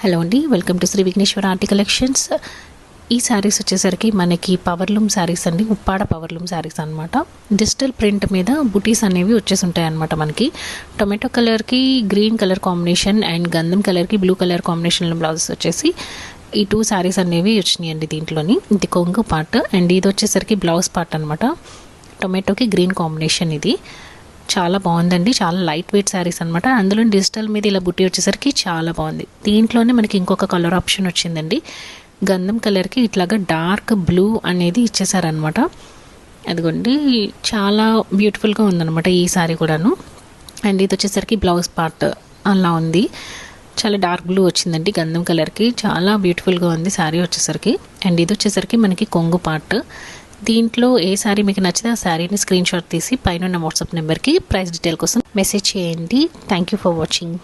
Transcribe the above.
Hello అండి, welcome to Shri Vighneshwara Arti collections. ఈ శారీస్ వచ్చేసరికి మనకి పవర్లూమ్ శారీస్ అండి, ఉప్పాడ పవర్లూమ్ శారీస్ అనమాట. డిజిటల్ ప్రింట్ మీద బుటీస్ అనేవి వచ్చేసి ఉంటాయి అనమాట. మనకి టొమాటో కలర్కి గ్రీన్ కలర్ కాంబినేషన్ అండ్ గంధం కలర్కి బ్లూ కలర్ కాంబినేషన్లో బ్లౌజెస్ వచ్చేసి ఈ 2 శారీస్ అనేవి వచ్చినాయండి. దీంట్లోని ఇది కొంగు పార్ట్ అండ్ ఇది వచ్చేసరికి బ్లౌజ్ పార్ట్ అనమాట. టొమాటోకి గ్రీన్ కాంబినేషన్ ఇది చాలా బాగుందండి. చాలా లైట్ వెయిట్ శారీస్ అనమాట. అందులో డిజిటల్ మీద ఇలా బుట్టి వచ్చేసరికి చాలా బాగుంది. దీంట్లోనే మనకి ఇంకొక కలర్ ఆప్షన్ వచ్చిందండి. గంధం కలర్కి ఇట్లాగా డార్క్ బ్లూ అనేది ఇచ్చేసారనమాట. అదిగోండి, చాలా బ్యూటిఫుల్గా ఉందన్నమాట ఈ శారీ కూడాను. అండ్ ఇది వచ్చేసరికి బ్లౌజ్ పార్ట్ అలా ఉంది. చాలా డార్క్ బ్లూ వచ్చిందండి గంధం కలర్కి. చాలా బ్యూటిఫుల్గా ఉంది శారీ వచ్చేసరికి. అండ్ ఇది వచ్చేసరికి మనకి కొంగు పార్ట్. దీంట్లో ఏ శారీ మీకు నచ్చితే ఆ శారీని స్క్రీన్ షాట్ తీసి పైన ఉన్న వాట్సాప్ నెంబర్కి ప్రైస్ డీటెయిల్ కోసం మెసేజ్ చేయండి. Thank you for watching.